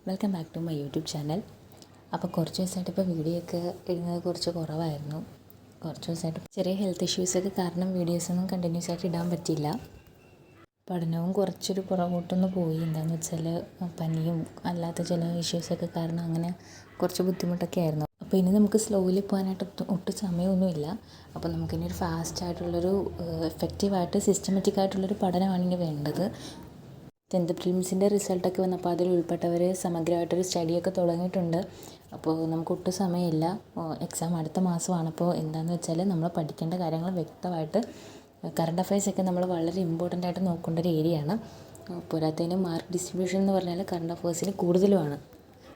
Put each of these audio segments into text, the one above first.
Welcome back to my YouTube channel. അപ്പോൾ കുറച്ച് ദിവസമായിട്ട് ഇപ്പോൾ വീഡിയോ ഒക്കെ ഇടുന്നത് കുറച്ച് കുറവായിരുന്നു. കുറച്ച് ദിവസമായിട്ട് ചെറിയ ഹെൽത്ത് ഇഷ്യൂസൊക്കെ കാരണം വീഡിയോസൊന്നും കണ്ടിന്യൂസ് ആയിട്ട് ഇടാൻ പറ്റിയില്ല. പഠനവും കുറച്ചൊരു പുറകോട്ടൊന്ന് പോയി. എന്താണെന്ന് വെച്ചാൽ പനിയും അല്ലാത്ത ചില ഇഷ്യൂസൊക്കെ കാരണം അങ്ങനെ കുറച്ച് ബുദ്ധിമുട്ടൊക്കെ ആയിരുന്നു. അപ്പോൾ ഇനി നമുക്ക് സ്ലോലി പോകാനായിട്ട് ഒട്ടും സമയമൊന്നുമില്ല. അപ്പോൾ നമുക്കിനി ഒരു ഫാസ്റ്റായിട്ടുള്ളൊരു എഫക്റ്റീവായിട്ട് സിസ്റ്റമാറ്റിക് ആയിട്ടുള്ളൊരു പഠനമാണ് ഇനി വേണ്ടത്. 10th പ്രിലിംസിൻ്റെ റിസൾട്ടൊക്കെ വന്നപ്പോൾ അതിൽ ഉൾപ്പെട്ടവർ സമഗ്രമായിട്ടൊരു സ്റ്റഡിയൊക്കെ തുടങ്ങിയിട്ടുണ്ട്. അപ്പോൾ നമുക്ക് ഒട്ടും സമയമില്ല. എക്സാം അടുത്ത മാസമാണ്. അപ്പോൾ എന്താണെന്ന് വെച്ചാൽ നമ്മൾ പഠിക്കേണ്ട കാര്യങ്ങൾ വ്യക്തമായിട്ട് കറണ്ട് അഫയേഴ്സൊക്കെ നമ്മൾ വളരെ ഇമ്പോർട്ടൻ്റ് ആയിട്ട് നോക്കേണ്ട ഒരു ഏരിയയാണ്. പോരാത്തതിന് മാർക്ക് ഡിസ്ട്രിബ്യൂഷൻ എന്ന് പറഞ്ഞാൽ കറണ്ട് അഫയേഴ്സിൽ കൂടുതലുമാണ്.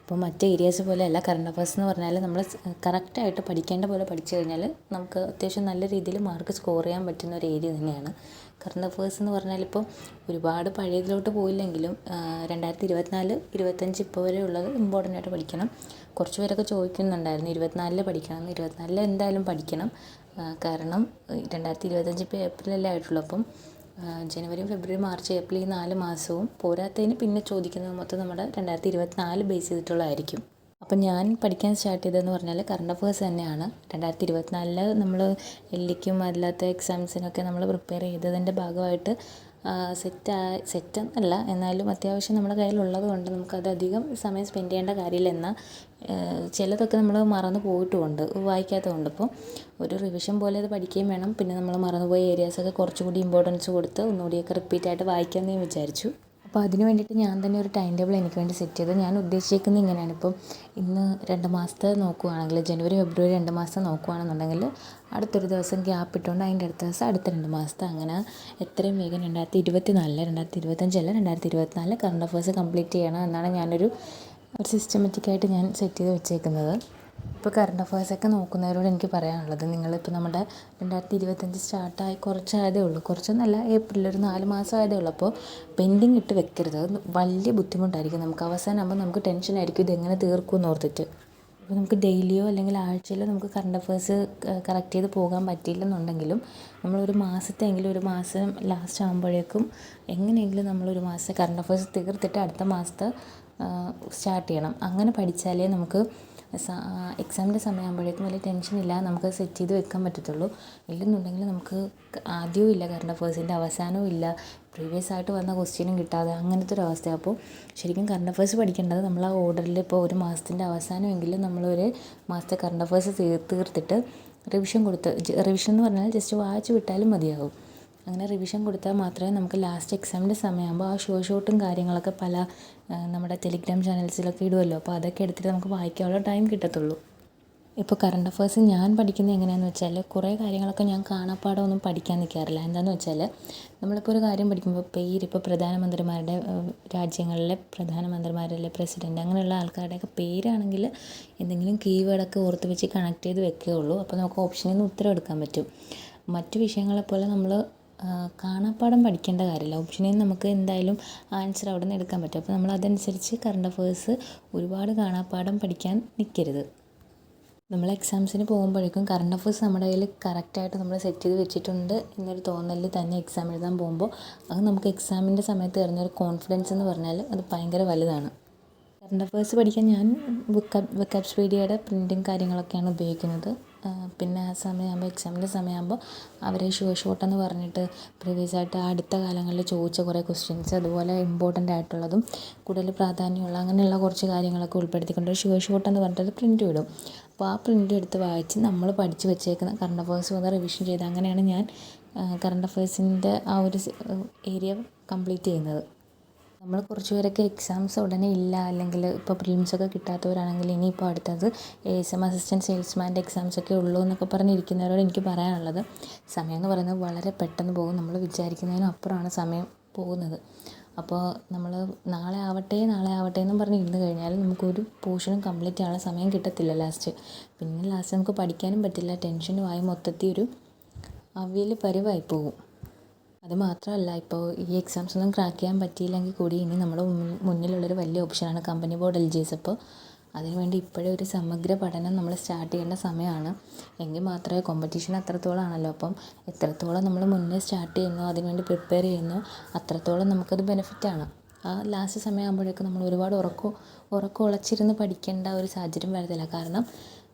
അപ്പോൾ മറ്റ് ഏരിയാസ് പോലെയല്ല. കറണ്ട് അഫയേഴ്സ് എന്ന് പറഞ്ഞാൽ നമ്മൾ കറക്റ്റായിട്ട് പഠിക്കേണ്ട പോലെ പഠിച്ചു കഴിഞ്ഞാൽ നമുക്ക് അത്യാവശ്യം നല്ല രീതിയിൽ മാർക്ക് സ്കോർ ചെയ്യാൻ പറ്റുന്ന ഒരു ഏരിയ തന്നെയാണ് കറണ്ട് അഫയേഴ്സ് എന്ന് പറഞ്ഞാൽ. ഇപ്പോൾ ഒരുപാട് പഴയതിലോട്ട് പോയില്ലെങ്കിലും 2024, 25 ഇപ്പോൾ വരെ ഉള്ളത് ഇമ്പോർട്ടൻ്റ് ആയിട്ട് പഠിക്കണം. കുറച്ച് പേരൊക്കെ ചോദിക്കുന്നുണ്ടായിരുന്നു 24 പഠിക്കണം. 24 എന്തായാലും പഠിക്കണം. കാരണം 2025 ഇപ്പോൾ ഏപ്രിലല്ലേ ആയിട്ടുള്ളൂ. അപ്പം ജനുവരി, ഫെബ്രുവരി, മാർച്ച്, ഏപ്രിൽ ഈ 4 മാസവും പോരാത്തതിന് പിന്നെ ചോദിക്കുന്നത് മൊത്തം നമ്മുടെ 2024 ബേസ് ചെയ്തിട്ടുള്ളതായിരിക്കും. അപ്പം ഞാൻ പഠിക്കാൻ സ്റ്റാർട്ട് ചെയ്തതെന്ന് പറഞ്ഞാൽ കറണ്ട് അഫയേഴ്സ് തന്നെയാണ്. 2024 നമ്മൾ എല്ലിക്കും അല്ലാത്ത എക്സാംസിനൊക്കെ നമ്മൾ പ്രിപ്പയർ ചെയ്തതിൻ്റെ ഭാഗമായിട്ട് സെറ്റെന്നല്ല, എന്നാലും അത്യാവശ്യം നമ്മുടെ കയ്യിലുള്ളത് കൊണ്ട് നമുക്കത് അധികം സമയം സ്പെൻഡ് ചെയ്യേണ്ട കാര്യമില്ല. എന്നാൽ ചിലതൊക്കെ നമ്മൾ മറന്നു പോയിട്ടുമുണ്ട്, വായിക്കാത്തതുകൊണ്ട്. അപ്പോൾ ഒരു റിവിഷൻ പോലെ അത് പഠിക്കുകയും വേണം. പിന്നെ നമ്മൾ മറന്നുപോയ ഏരിയാസൊക്കെ കുറച്ചുകൂടി ഇമ്പോർട്ടൻസ് കൊടുത്ത് ഒന്നുകൂടിയൊക്കെ റിപ്പീറ്റായിട്ട് വായിക്കാമെന്ന് ഞാൻ വിചാരിച്ചു. അപ്പോൾ അതിന് വേണ്ടിയിട്ട് ഞാൻ തന്നെ ഒരു ടൈം ടേബിൾ എനിക്ക് വേണ്ടി സെറ്റ് ചെയ്ത് ഞാൻ ഉദ്ദേശിക്കുന്നത് ഇങ്ങനെയാണ്. ഇപ്പം ഇന്ന് 2 മാസത്തെ നോക്കുകയാണെങ്കിൽ, ജനുവരി, ഫെബ്രുവരി 2 മാസത്തെ നോക്കുകയാണെന്നുണ്ടെങ്കിൽ അടുത്തൊരു ദിവസം ഗ്യാപ്പ് ഇട്ടുകൊണ്ട് അതിൻ്റെ അടുത്ത ദിവസം അടുത്ത 2 മാസത്തെ, അങ്ങനെ എത്രയും വേഗം 2024, 2025 അല്ല 2024 കറണ്ട് അഫയേഴ്സ് കംപ്ലീറ്റ് ചെയ്യണം എന്നാണ് ഞാനൊരു സിസ്റ്റമാറ്റിക്കായിട്ട് ഞാൻ സെറ്റ് ചെയ്ത് വെച്ചേക്കുന്നത്. ഇപ്പോൾ കറണ്ട് അഫയേഴ്സൊക്കെ നോക്കുന്നവരോട് എനിക്ക് പറയാനുള്ളത്, നിങ്ങളിപ്പോൾ നമ്മുടെ 2025 സ്റ്റാർട്ടായി കുറച്ചായതേ ഉള്ളൂ. കുറച്ചൊന്നല്ല, ഏപ്രിൽ ഒരു 4 മാസം ആയതേ ഉള്ളൂ. അപ്പോൾ പെൻഡിങ് ഇട്ട് വെക്കരുത്. അത് വലിയ ബുദ്ധിമുട്ടായിരിക്കും നമുക്ക്. അവസാനമാകുമ്പോൾ നമുക്ക് ടെൻഷനായിരിക്കും ഇതെങ്ങനെ തീർക്കുമെന്ന് ഓർത്തിട്ട്. അപ്പോൾ നമുക്ക് ഡെയിലിയോ അല്ലെങ്കിൽ ആഴ്ചയിലോ നമുക്ക് കറണ്ട് അഫയേഴ്സ് കറക്റ്റ് ചെയ്ത് പോകാൻ പറ്റിയില്ലെന്നുണ്ടെങ്കിലും നമ്മളൊരു മാസത്തെയെങ്കിലും, ഒരു മാസം ലാസ്റ്റ് ആകുമ്പോഴേക്കും എങ്ങനെയെങ്കിലും നമ്മളൊരു മാസത്തെ കറണ്ട് അഫയേഴ്സ് തീർത്തിട്ട് അടുത്ത മാസത്തെ സ്റ്റാർട്ട് ചെയ്യണം. അങ്ങനെ പഠിച്ചാലേ നമുക്ക് എക്സാമിൻ്റെ സമയമാകുമ്പോഴേക്കും വലിയ ടെൻഷനില്ലാതെ നമുക്ക് സെറ്റ് ചെയ്ത് വെക്കാൻ പറ്റത്തുള്ളൂ. ഇല്ലെന്നുണ്ടെങ്കിൽ നമുക്ക് ആദ്യവും ഇല്ല കറണ്ട് അഫയേഴ്സിൻ്റെ, അവസാനവും ഇല്ല, പ്രീവിയസ് ആയിട്ട് വന്ന ക്വസ്റ്റ്യനും കിട്ടാതെ, അങ്ങനത്തെ ഒരു അവസ്ഥയാണ്. അപ്പോൾ ശരിക്കും കറണ്ട് അഫയേഴ്സ് പഠിക്കേണ്ടത് നമ്മൾ ആ ഓർഡറിൽ ഇപ്പോൾ ഒരു മാസത്തിൻ്റെ അവസാനമെങ്കിലും നമ്മളൊരു മാസത്തെ കറണ്ട് അഫയേഴ്സ് തീർത്തിട്ട് റിവിഷൻ എന്ന് പറഞ്ഞാൽ ജസ്റ്റ് വായിച്ച് വിട്ടാലും മതിയാകും. അങ്ങനെ റിവിഷൻ കൊടുത്താൽ മാത്രമേ നമുക്ക് ലാസ്റ്റ് എക്സാമിൻ്റെ സമയമാകുമ്പോൾ ആ ഷോട്ടും കാര്യങ്ങളൊക്കെ പല നമ്മുടെ ടെലിഗ്രാം ചാനൽസിലൊക്കെ ഇടുമല്ലോ, അപ്പോൾ അതൊക്കെ എടുത്തിട്ട് നമുക്ക് വായിക്കാനുള്ള ടൈം കിട്ടത്തുള്ളൂ. ഇപ്പോൾ കറണ്ട് അഫയേഴ്സ് ഞാൻ പഠിക്കുന്നത് എങ്ങനെയാണെന്ന് വെച്ചാൽ, കുറേ കാര്യങ്ങളൊക്കെ ഞാൻ കാണാപ്പാടമൊന്നും പഠിക്കാൻ നിൽക്കാറില്ല. എന്താണെന്ന് വെച്ചാൽ നമ്മളിപ്പോൾ ഒരു കാര്യം പഠിക്കുമ്പോൾ ഇപ്പോൾ പ്രധാനമന്ത്രിമാരുടെ, രാജ്യങ്ങളിലെ പ്രധാനമന്ത്രിമാരല്ലേ, പ്രസിഡൻറ്റ്, അങ്ങനെയുള്ള ആൾക്കാരുടെയൊക്കെ പേരാണെങ്കിൽ എന്തെങ്കിലും കീവേഡൊക്കെ ഓർത്ത് വെച്ച് കണക്ട് ചെയ്ത് വെക്കുകയുള്ളൂ. അപ്പോൾ നമുക്ക് ഓപ്ഷനിൽ നിന്ന് ഉത്തരം എടുക്കാൻ പറ്റും. മറ്റു വിഷയങ്ങളെപ്പോലെ നമ്മൾ കാണാപ്പാഠം പഠിക്കേണ്ട കാര്യമില്ല. ഓപ്ഷനിൽ നിന്ന് നമുക്ക് എന്തായാലും ആൻസർ അവിടെ നിന്ന് എടുക്കാൻ പറ്റും. അപ്പോൾ നമ്മൾ അതനുസരിച്ച് കറണ്ട് അഫയേഴ്സ് ഒരുപാട് കാണാപ്പാഠം പഠിക്കാൻ നിൽക്കരുത്. നമ്മൾ എക്സാംസിന് പോകുമ്പോഴേക്കും കറണ്ട് അഫയേഴ്സ് നമ്മുടെ കയ്യിൽ കറക്റ്റായിട്ട് നമ്മൾ സെറ്റ് ചെയ്ത് വെച്ചിട്ടുണ്ട് എന്നൊരു തോന്നലിൽ തന്നെ എക്സാം എഴുതാൻ പോകുമ്പോൾ അത് നമുക്ക് എക്സാമിൻ്റെ സമയത്ത് വരുന്നൊരു കോൺഫിഡൻസ് എന്ന് പറഞ്ഞാൽ അത് ഭയങ്കര വലുതാണ്. കറണ്ട് അഫയേഴ്സ് പഠിക്കാൻ ഞാൻ വിക്കിപീഡിയയുടെ പ്രിൻറ്റും കാര്യങ്ങളൊക്കെയാണ് ഉപയോഗിക്കുന്നത്. പിന്നെ ആ സമയമാകുമ്പോൾ, എക്സാമിൻ്റെ സമയമാകുമ്പോൾ അവരെ ഷോട്ടെന്ന് പറഞ്ഞിട്ട് പ്രീവിയസ് ആയിട്ട് അടുത്ത കാലങ്ങളിൽ ചോദിച്ച കുറേ ക്വസ്റ്റ്യൻസ്, അതുപോലെ ഇമ്പോർട്ടൻ്റ് ആയിട്ടുള്ളതും കൂടുതൽ പ്രാധാന്യമുള്ള അങ്ങനെയുള്ള കുറച്ച് കാര്യങ്ങളൊക്കെ ഉൾപ്പെടുത്തിക്കൊണ്ട് ഷോട്ടെന്ന് പറഞ്ഞിട്ട് പ്രിൻറ്റ് വിടും. അപ്പോൾ ആ പ്രിൻ്റ് എടുത്ത് വായിച്ച് നമ്മൾ പഠിച്ച് വെച്ചേക്കുന്ന കറണ്ട് അഫയേഴ്സ് വന്ന് റിവിഷൻ ചെയ്ത് അങ്ങനെയാണ് ഞാൻ കറണ്ട് അഫയേഴ്സിൻ്റെ ആ ഒരു ഏരിയ കംപ്ലീറ്റ് ചെയ്യുന്നത്. നമ്മൾ കുറച്ച് പേരൊക്കെ എക്സാംസ് ഉടനെ ഇല്ല, അല്ലെങ്കിൽ ഇപ്പോൾ പ്രിലിംസൊക്കെ കിട്ടാത്തവരാണെങ്കിൽ ഇനിയിപ്പോൾ അടുത്തത് ASM അസിസ്റ്റൻറ്റ് സെയിൽസ്മാൻ്റെ എക്സാംസൊക്കെ ഉള്ളൂ എന്നൊക്കെ പറഞ്ഞിരിക്കുന്നവരോട് എനിക്ക് പറയാനുള്ളത്, സമയം എന്ന് പറയുന്നത് വളരെ പെട്ടെന്ന് പോകും. നമ്മൾ വിചാരിക്കുന്നതിനും അപ്പുറമാണ് സമയം പോകുന്നത്. അപ്പോൾ നമ്മൾ നാളെ ആവട്ടെ എന്നും പറഞ്ഞ് ഇരുന്ന് കഴിഞ്ഞാൽ നമുക്കൊരു പോർഷനും കംപ്ലീറ്റ് ചെയ്യാനുള്ള സമയം കിട്ടത്തില്ല ലാസ്റ്റ്. പിന്നെ ലാസ്റ്റ് നമുക്ക് പഠിക്കാനും പറ്റില്ല, ടെൻഷനുമായി മൊത്തത്തിൽ ഒരു അവിയൽ പരിവായി പോകും. അത് മാത്രമല്ല, ഇപ്പോൾ ഈ എക്സാംസ് ഒന്നും ക്രാക്ക് ചെയ്യാൻ പറ്റിയില്ലെങ്കിൽ കൂടി ഇനി നമ്മുടെ മുന്നിലുള്ളൊരു വലിയ ഓപ്ഷനാണ് കമ്പനി ബോർഡ് LGS. അപ്പോൾ അതിനുവേണ്ടി ഇപ്പോഴേ ഒരു സമഗ്ര പഠനം നമ്മൾ സ്റ്റാർട്ട് ചെയ്യേണ്ട സമയമാണ്. എങ്കിൽ മാത്രമേ, കോമ്പറ്റീഷൻ അത്രത്തോളം ആണല്ലോ, അപ്പം എത്രത്തോളം നമ്മൾ മുന്നേ സ്റ്റാർട്ട് ചെയ്യുന്നോ അതിനുവേണ്ടി പ്രിപ്പയർ ചെയ്യുന്നോ അത്രത്തോളം നമുക്കത് ബെനിഫിറ്റാണ്. ആ ലാസ്റ്റ് സമയമാകുമ്പോഴേക്കും നമ്മൾ ഒരുപാട് ഉറക്കം ഉളച്ചിരുന്ന് പഠിക്കേണ്ട ഒരു സാഹചര്യം വരത്തില്ല. കാരണം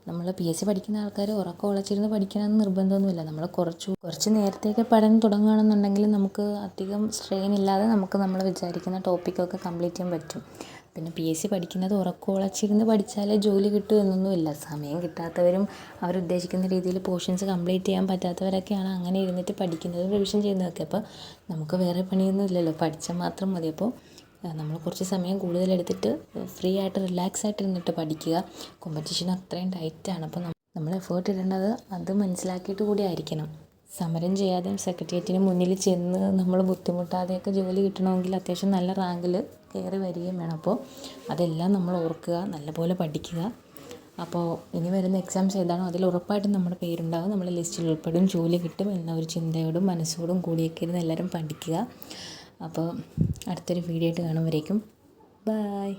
നമ്മൾ PSC പഠിക്കുന്ന ആൾക്കാർ ഉറക്കം ഉളച്ചിരുന്ന് പഠിക്കണമെന്ന് നിർബന്ധമൊന്നുമില്ല. നമ്മൾ കുറച്ച് നേരത്തെയൊക്കെ പഠനം തുടങ്ങുകയാണെന്നുണ്ടെങ്കിൽ നമുക്ക് അധികം സ്ട്രെയിൻ ഇല്ലാതെ നമുക്ക് നമ്മൾ വിചാരിക്കുന്ന ടോപ്പിക്കൊക്കെ കംപ്ലീറ്റ് ചെയ്യാൻ പറ്റും. പിന്നെ PSC പഠിക്കുന്നത് ഉറക്കം ഉളച്ചിരുന്ന് പഠിച്ചാലേ ജോലി കിട്ടൂ എന്നൊന്നുമില്ല. സമയം കിട്ടാത്തവരും അവരുദ്ദേശിക്കുന്ന രീതിയിൽ പോർഷൻസ് കംപ്ലീറ്റ് ചെയ്യാൻ പറ്റാത്തവരൊക്കെയാണ് അങ്ങനെ ഇരുന്നിട്ട് പഠിക്കുന്നതും റിവിഷൻ ചെയ്യുന്നതൊക്കെ. അപ്പോൾ നമുക്ക് വേറെ പണിയൊന്നും ഇല്ലല്ലോ, പഠിച്ചാൽ മാത്രം മതി. അപ്പോൾ നമ്മൾ കുറച്ച് സമയം കൂടുതലെടുത്തിട്ട് ഫ്രീ ആയിട്ട് റിലാക്സ് ആയിട്ട് ഇരുന്നിട്ട് പഠിക്കുക. കോമ്പറ്റീഷൻ അത്രയും ടൈറ്റാണ്. അപ്പോൾ നമ്മൾ എഫേർട്ട് ഇടേണ്ടത് അത് മനസ്സിലാക്കിയിട്ട് കൂടി ആയിരിക്കണം. സമരം ചെയ്യാതെയും സെക്രട്ടേറിയറ്റിന് മുന്നിൽ ചെന്ന് നമ്മൾ ബുദ്ധിമുട്ടാതെയൊക്കെ ജോലി കിട്ടണമെങ്കിൽ അത്യാവശ്യം നല്ല റാങ്കിൽ കയറി വരികയും വേണം. അപ്പോൾ അതെല്ലാം നമ്മൾ ഓർക്കുക, നല്ലപോലെ പഠിക്കുക. അപ്പോൾ ഇനി വരുന്ന എക്സാംസ് ഏതാണോ അതിൽ ഉറപ്പായിട്ടും നമ്മുടെ പേരുണ്ടാകും, നമ്മൾ ലിസ്റ്റിൽ ഉൾപ്പെടും, ജോലി കിട്ടും എന്ന ഒരു ചിന്തയോടും മനസ്സോടും കൂടിയൊക്കെ ഇരുന്ന് എല്ലാവരും പഠിക്കുക. അപ്പോൾ അടുത്തൊരു വീഡിയോ ആയിട്ട് കാണുമ്പോഴേക്കും ബൈ.